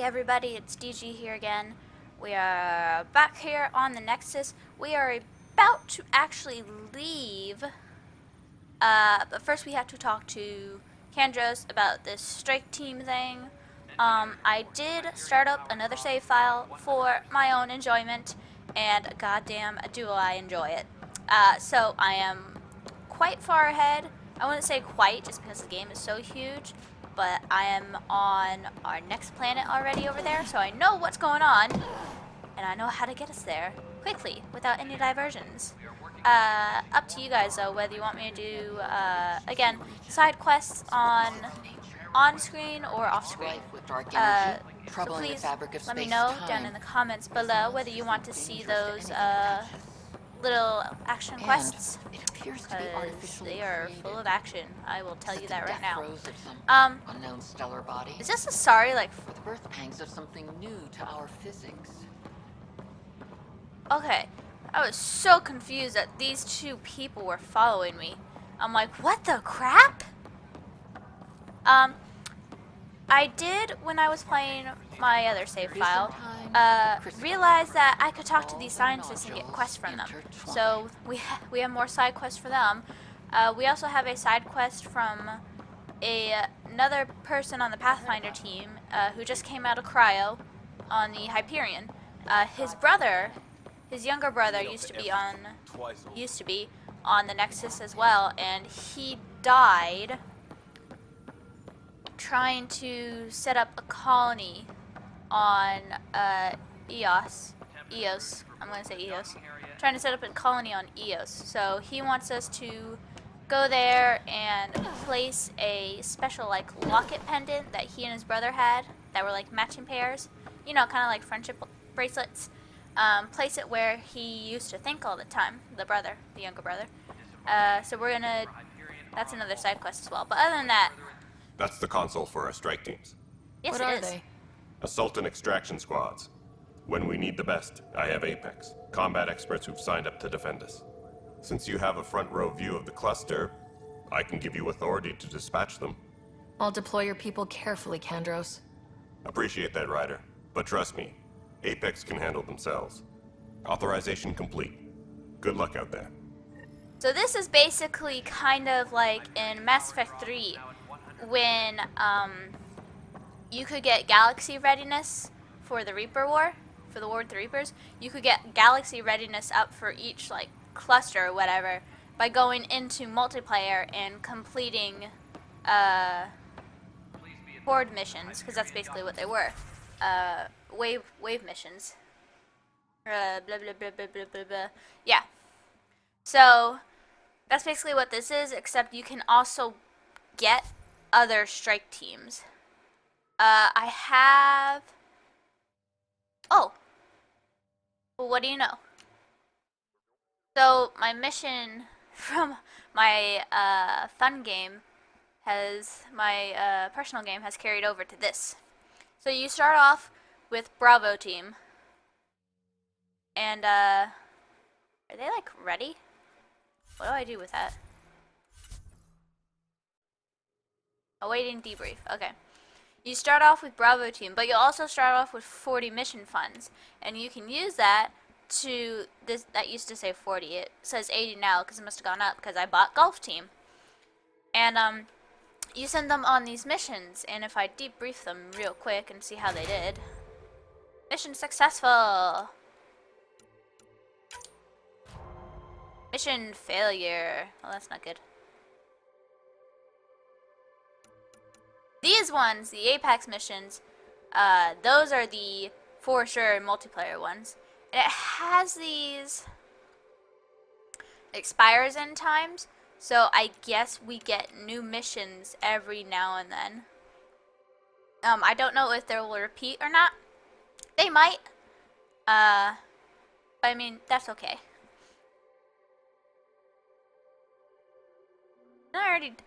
everybody, it's DG here again. We are back here on the Nexus. We are about to actually leave, but first we have to talk to Kandros about this strike team thing. I did start up another save file for my own enjoyment, and goddamn do I enjoy it. So I am quite far ahead. I wouldn't say quite, just because the game is so huge, but I am on our next planet already over there, so I know what's going on, and I know how to get us there quickly without any diversions. Up to you guys though, whether you want me to do, again, side quests on screen or off screen. So please let me know down in the comments below whether you want to see those little action quests, because they are full of action. I will tell you that right now. Unknown stellar body. Is this a sorry, like... With birth pangs of something new to our physics. Okay, I was so confused that these two people were following me. I'm like, what the crap? I did, when I was playing my other save file, realize that I could talk to these scientists and get quests from them. So we have more side quests for them. We also have a side quest from another person on the Pathfinder team who just came out of cryo on the Hyperion. His younger brother used to be on the Nexus as well, and he died trying to set up a colony on Eos. I'm going to say Eos. Trying to set up a colony on Eos. So he wants us to go there and place a special like locket pendant that he and his brother had that were like matching pairs. You know, kind of like friendship bracelets. Place it where he used to think all the time. The younger brother. So we're gonna. That's another side quest as well. But other than that. That's the console for our strike teams. Yes, what it are is. They? Assault and extraction squads. When we need the best, I have Apex, combat experts who've signed up to defend us. Since you have a front row view of the cluster, I can give you authority to dispatch them. I'll deploy your people carefully, Kandros. Appreciate that, Ryder. But trust me, Apex can handle themselves. Authorization complete. Good luck out there. So this is basically kind of like in Mass Effect 3, when you could get galaxy readiness for the Reaper War, for the War with the Reapers. You could get galaxy readiness up for each like cluster or whatever by going into multiplayer and completing horde missions, because that's basically what they were. Wave missions. Blah blah blah blah blah blah blah. Yeah. So that's basically what this is, except you can also get other strike teams. I have... Oh. Well, what do you know? So, my mission from my fun game my personal game has carried over to this. So you start off with Bravo team. And, are they, like, ready? What do I do with that? Awaiting debrief. Okay. You start off with Bravo team, but you'll also start off with 40 mission funds, and you can use that to this. That used to say 40. It says 80 now because it must have gone up because I bought Golf team. And you send them on these missions, and if I debrief them real quick and see how they did. Mission successful. Mission failure. Well, that's not good. These ones, the Apex missions, those are the for sure multiplayer ones. And it has these expires in times, so I guess we get new missions every now and then. I don't know if they will repeat or not. They might. But I mean, that's okay.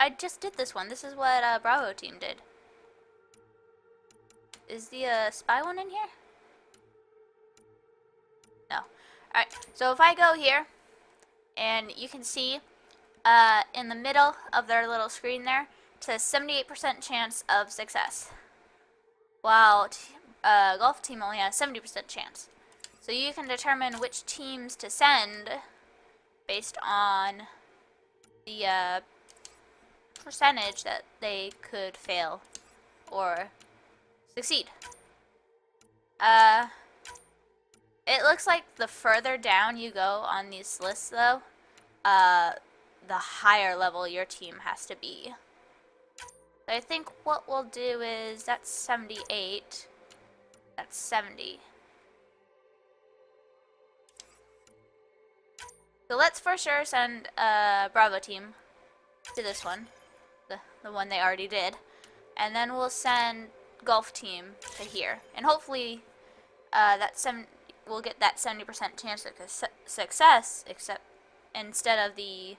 I just did this one. This is what Bravo team did. Is the spy one in here? No. Alright, so if I go here, and you can see in the middle of their little screen there, it says 78% chance of success. While golf team only has 70% chance. So you can determine which teams to send based on the percentage that they could fail or succeed. It looks like the further down you go on these lists, though, the higher level your team has to be. So I think what we'll do is, that's 78, that's 70. So let's for sure send Bravo team to this one, the one they already did, and then we'll send Golf team to here, and hopefully we'll get that 70% chance of success, except instead of the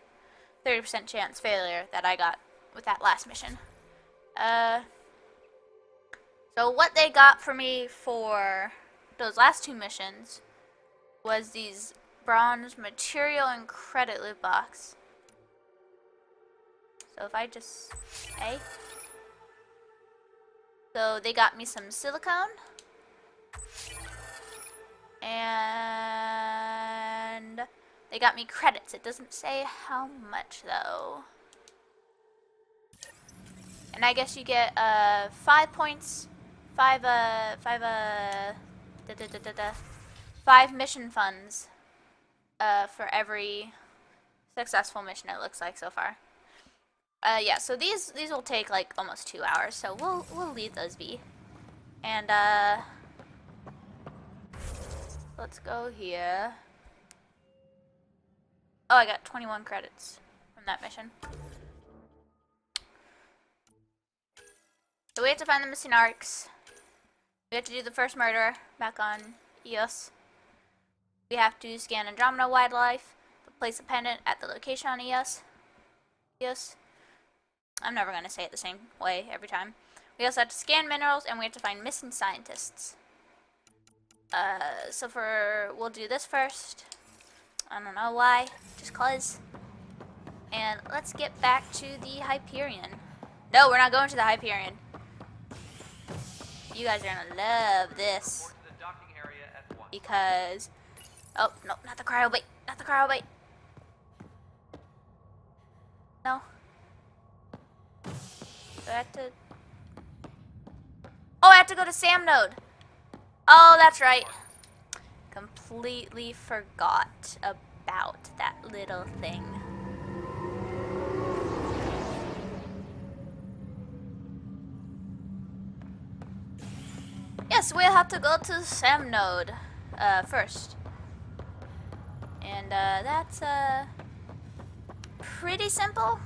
30% chance failure that I got with that last mission. So what they got for me for those last two missions was these bronze material and credit loot box. So if I just, okay. So they got me some silicone. And they got me credits. It doesn't say how much though. And I guess you get 5 points, 5 mission funds for every successful mission, it looks like so far. Yeah, so these will take like almost 2 hours, so we'll leave those be. And let's go here. Oh, I got 21 credits from that mission. So we have to find the missing arcs. We have to do the first murder back on EOS. We have to scan Andromeda wildlife, place a pendant at the location on EOS. I'm never going to say it the same way every time. We also have to scan minerals, and we have to find missing scientists. We'll do this first. I don't know why, just cause. And let's get back to the Hyperion. No, we're not going to the Hyperion. You guys are gonna love this. Because, oh, no, not the cryobait, not the cryobait. No. Do I have to? Oh, I have to go to Sam node. Oh, that's right. Completely forgot about that little thing. Yes, we'll have to go to Sam node first. And that's pretty simple.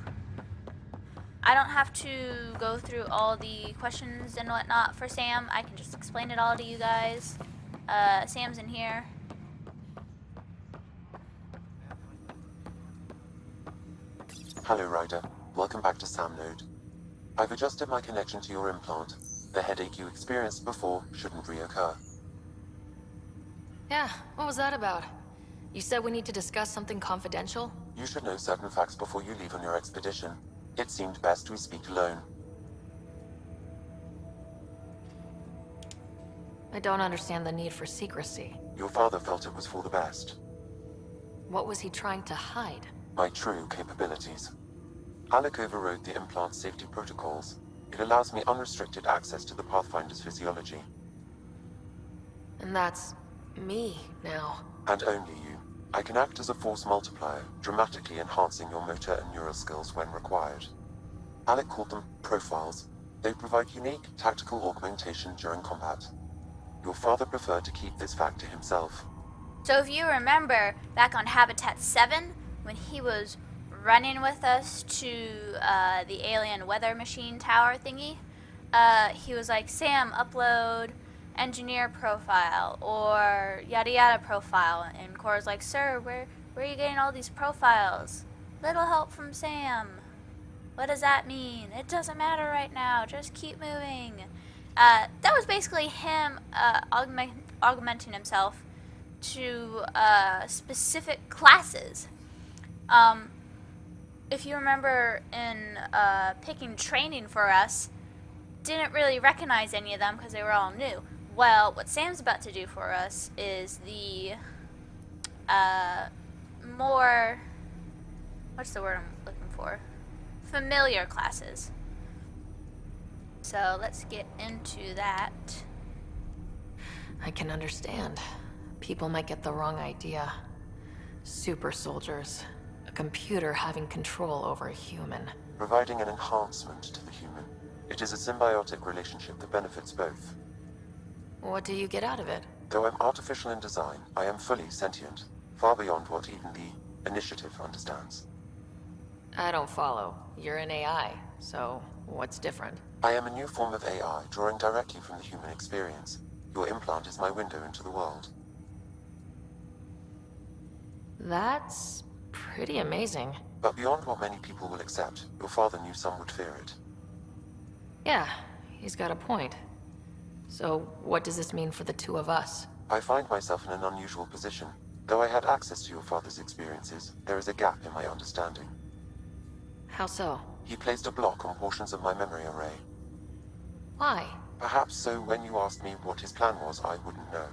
I don't have to go through all the questions and whatnot for Sam. I can just explain it all to you guys. Sam's in here. Hello, Ryder. Welcome back to Sam node. I've adjusted my connection to your implant. The headache you experienced before shouldn't reoccur. Yeah, what was that about? You said we need to discuss something confidential? You should know certain facts before you leave on your expedition. It seemed best we speak alone. I don't understand the need for secrecy. Your father felt it was for the best. What was he trying to hide? My true capabilities. Alec overrode the implant safety protocols. It allows me unrestricted access to the Pathfinder's physiology. And that's me now. And only you. I can act as a force multiplier, dramatically enhancing your motor and neural skills when required. Alec called them profiles. They provide unique tactical augmentation during combat. Your father preferred to keep this fact to himself. So if you remember back on Habitat 7, when he was running with us to the alien weather machine tower thingy, he was like, Sam, upload engineer profile or yada yada profile, and Cora's like, sir, where are you getting all these profiles? Little help from Sam. What does that mean? It doesn't matter right now, just keep moving. That was basically him augmenting himself to specific classes. If you remember in picking training for us, didn't really recognize any of them because they were all new. Well, what Sam's about to do for us is the more, what's the word I'm looking for? Familiar classes. So let's get into that. I can understand. People might get the wrong idea. Super soldiers. A computer having control over a human. Providing an enhancement to the human. It is a symbiotic relationship that benefits both. What do you get out of it? Though I'm artificial in design, I am fully sentient, far beyond what even the Initiative understands. I don't follow. You're an AI, so what's different? I am a new form of AI, drawing directly from the human experience. Your implant is my window into the world. That's pretty amazing. But beyond what many people will accept, your father knew some would fear it. Yeah, he's got a point. So what does this mean for the two of us? I find myself in an unusual position. Though I had access to your father's experiences, there is a gap in my understanding. How so? He placed a block on portions of my memory array. Why? Perhaps so when you asked me what his plan was, I wouldn't know.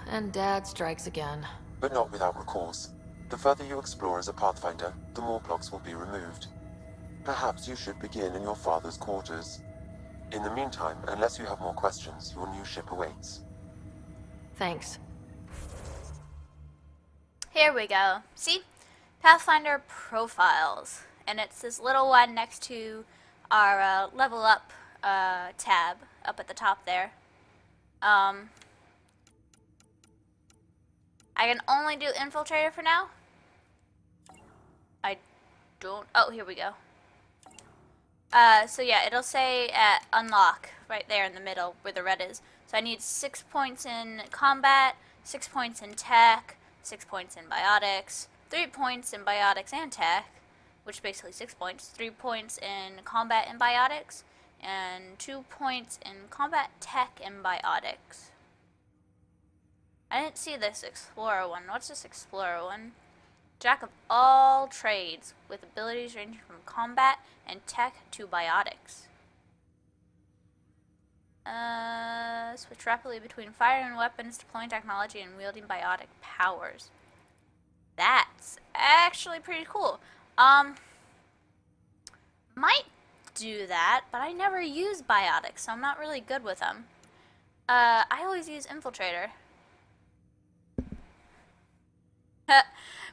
And Dad strikes again. But not without recourse. The further you explore as a Pathfinder, the more blocks will be removed. Perhaps you should begin in your father's quarters. In the meantime, unless you have more questions, your new ship awaits. Thanks. Here we go. See? Pathfinder profiles. And it's this little one next to our level up tab up at the top there. I can only do Infiltrator for now. I don't... Oh, here we go. So yeah, it'll say at unlock right there in the middle where the red is. So I need 6 points in combat, 6 points in tech, 6 points in biotics, 3 points in biotics and tech, which is basically 6 points, 3 points in combat and biotics, and 2 points in combat, tech, and biotics. I didn't see this Explorer one. What's this Explorer one? Jack of all trades, with abilities ranging from combat and tech to biotics. Switch rapidly between firing weapons, deploying technology, and wielding biotic powers. That's actually pretty cool. Might do that, but I never use biotics, so I'm not really good with them. I always use Infiltrator.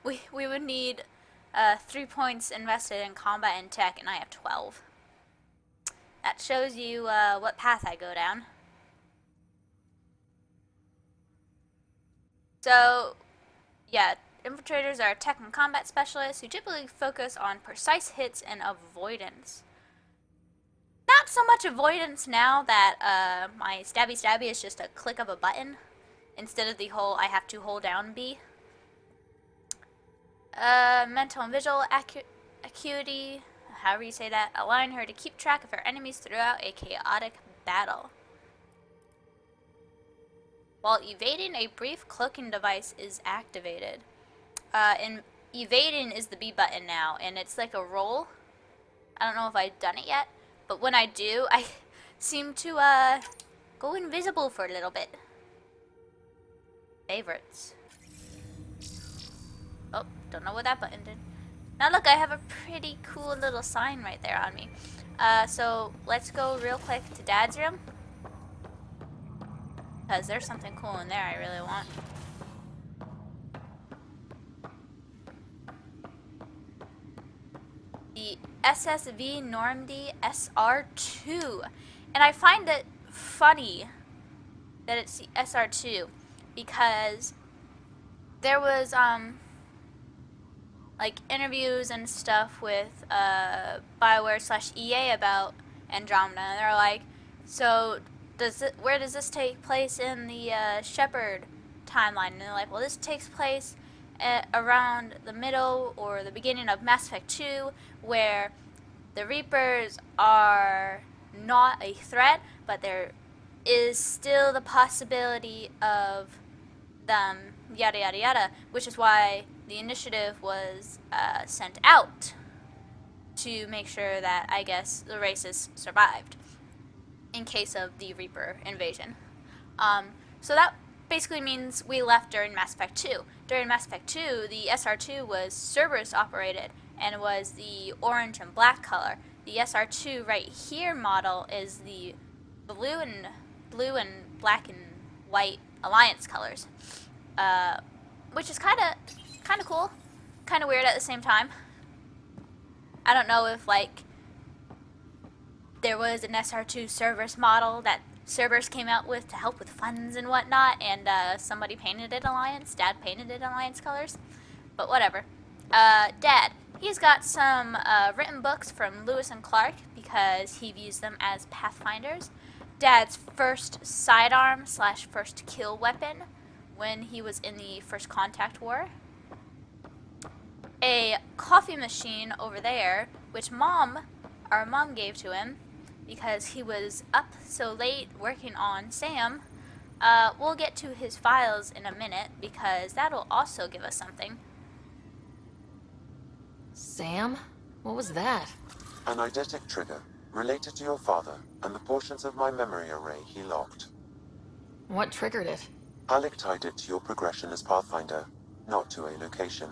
We would need 3 points invested in combat and tech, and I have 12. That shows you what path I go down. So, yeah, infiltrators are tech and combat specialists who typically focus on precise hits and avoidance. Not so much avoidance now that my stabby is just a click of a button instead of the whole I have to hold down B. Mental and visual acuity, however you say that, allowing her to keep track of her enemies throughout a chaotic battle. While evading, a brief cloaking device is activated. And evading is the B button now, and it's like a roll. I don't know if I've done it yet, but when I do, I seem to go invisible for a little bit. Favorites. Oh, don't know what that button did. Now look, I have a pretty cool little sign right there on me. So let's go real quick to Dad's room. Because there's something cool in there I really want. The SSV Normandy SR2. And I find it funny that it's the SR2 because there was like interviews and stuff with BioWare/EA about Andromeda, and they're like, so where does this take place in the Shepard timeline? And they're like, well, this takes place at around the middle or the beginning of Mass Effect 2, where the Reapers are not a threat, but there is still the possibility of them yada yada yada, which is why the initiative was sent out to make sure that, I guess, the races survived. in case of the Reaper invasion. So that basically means we left during Mass Effect 2. During Mass Effect 2, the SR2 was Cerberus operated and was the orange and black color. The SR2 right here model is the blue and black and white Alliance colors, which is kind of cool, kind of weird at the same time. I don't know if like there was an SR2 Cerberus model that Cerberus came out with to help with funds and whatnot, and somebody painted it Alliance. Dad painted it Alliance colors, but whatever. Dad, he's got some written books from Lewis and Clark because he views them as pathfinders. Dad's first sidearm / first kill weapon when he was in the First Contact War. A coffee machine over there, which our mom gave to him because he was up so late working on Sam. We'll get to his files in a minute because that'll also give us something. Sam? What was that? An eidetic trigger, related to your father, and the portions of my memory array he locked. What triggered it? Alec tied it to your progression as Pathfinder, not to a location.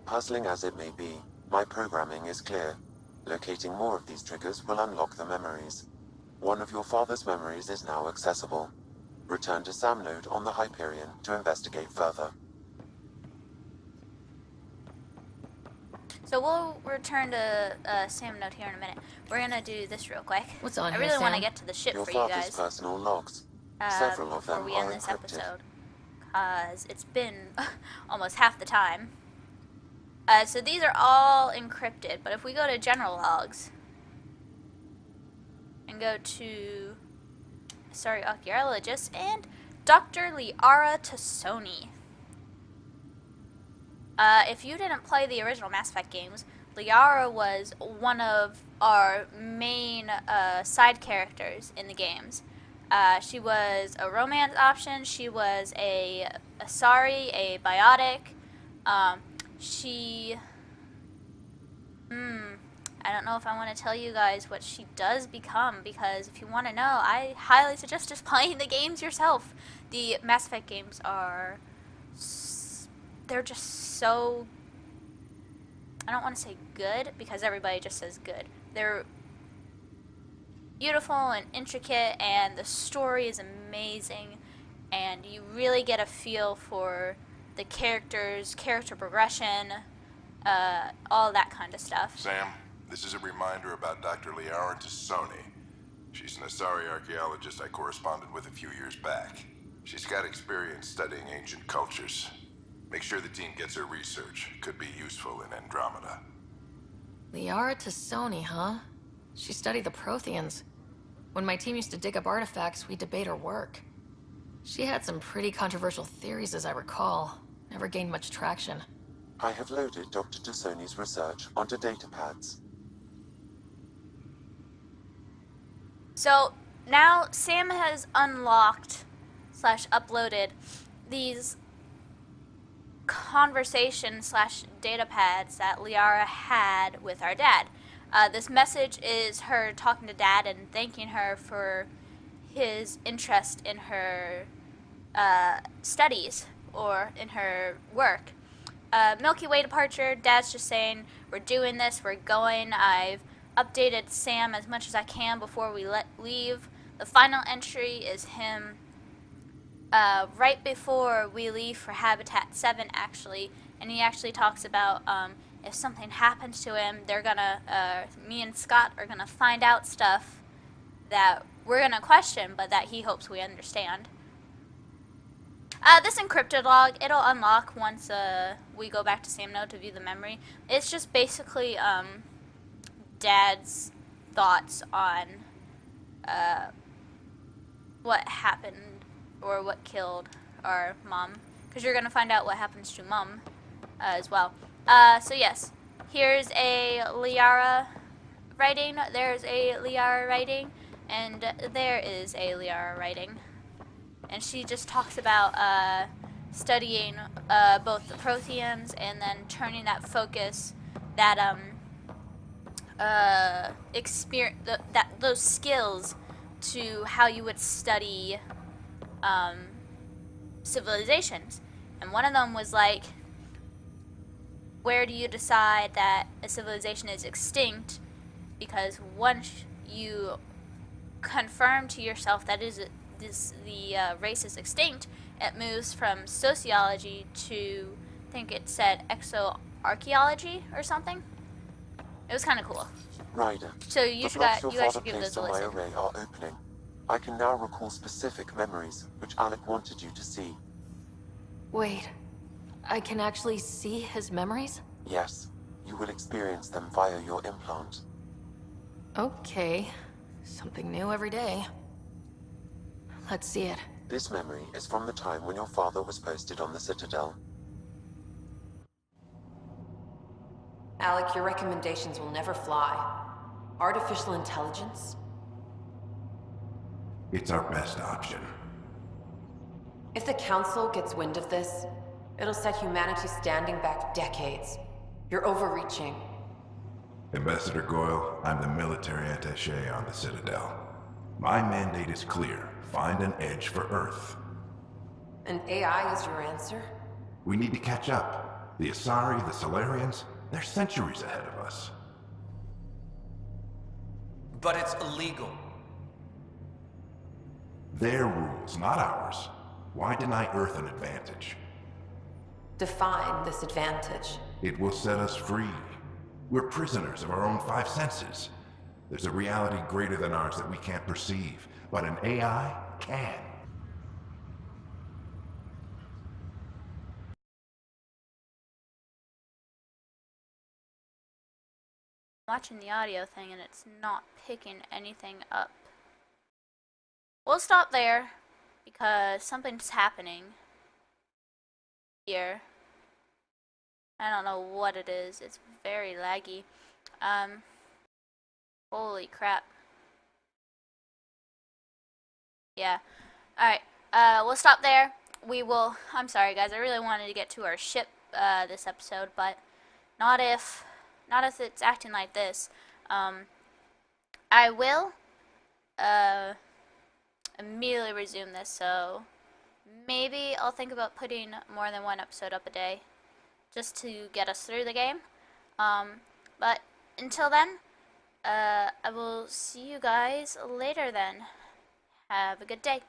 Puzzling as it may be, my programming is clear. Locating more of these triggers will unlock the memories. One of your father's memories is now accessible. Return to Sam Node on the Hyperion to investigate further. So we'll return to Sam Node here in a minute. We're gonna do this real quick. What's on I here, really want to Sam? get to the ship Your for you father's guys personal logs. Several of before them we end are this encrypted. episode, because it's been almost half the time. So these are all encrypted, but if we go to general logs and go to archaeologist and Dr. Liara Tassoni. If you didn't play the original Mass Effect games, Liara was one of our main side characters in the games. She was a romance option. She was a Asari, a biotic. I don't know if I want to tell you guys what she does become, because if you want to know, I highly suggest just playing the games yourself. The Mass Effect games are... they're just so... I don't want to say good, because everybody just says good. They're beautiful and intricate, and the story is amazing, and you really get a feel for the characters, character progression, all that kind of stuff. Sam, this is a reminder about Dr. Liara Tassoni. She's an Asari archaeologist I corresponded with a few years back. She's got experience studying ancient cultures. Make sure the team gets her research. Could be useful in Andromeda. Liara Tassoni, huh? She studied the Protheans. When my team used to dig up artifacts, we'd debate her work. She had some pretty controversial theories, as I recall. Never gained much traction. I have loaded Dr. Tassoni's research onto datapads. So now Sam has unlocked / uploaded these conversation / data pads that Liara had with our dad. This message is her talking to Dad and thanking her for his interest in her studies or in her work. Milky Way departure, Dad's just saying, we're doing this, we're going. I've updated Sam as much as I can before we leave. The final entry is him right before we leave for Habitat 7, actually. And he actually talks about if something happens to him, they're gonna, me and Scott are gonna find out stuff that we're gonna question, but that he hopes we understand. This encrypted log, it'll unlock once we go back to Sam Node to view the memory. It's just basically Dad's thoughts on what happened or what killed our mom, because you're gonna find out what happens to Mom as well. So yes, here's a Liara writing, there's a Liara writing, and there is a Liara writing. And she just talks about studying both the Protheans and then turning that focus, that those skills to how you would study civilizations. And one of them was like, where do you decide that a civilization is extinct? Because once you confirm to yourself that the race is extinct, it moves from sociology to, I think it said, exoarchaeology or something. It was kind of cool. Ryder, So you the blocks your guys father should give those placed a on my listen. array are opening. I can now recall specific memories, which Alec wanted you to see. Wait, I can actually see his memories? Yes, you will experience them via your implant. Okay. Something new every day. Let's see it. This memory is from the time when your father was posted on the Citadel. Alec, your recommendations will never fly. Artificial intelligence? It's our best option. If the Council gets wind of this, it'll set humanity standing back decades. You're overreaching. Ambassador Goyle, I'm the military attaché on the Citadel. My mandate is clear. Find an edge for Earth. And AI is your answer? We need to catch up. The Asari, the Solarians, they're centuries ahead of us. But it's illegal. Their rules, not ours. Why deny Earth an advantage? Define this advantage. It will set us free. We're prisoners of our own five senses. There's a reality greater than ours that we can't perceive, but an AI can. I'm watching the audio thing and it's not picking anything up. We'll stop there because something's happening here. I don't know what it is. It's very laggy. Holy crap. Yeah. Alright. We'll stop there. I'm sorry guys, I really wanted to get to our ship this episode, but not if it's acting like this. I will immediately resume this, so maybe I'll think about putting more than one episode up a day just to get us through the game. But until then, I will see you guys later then. Have a good day.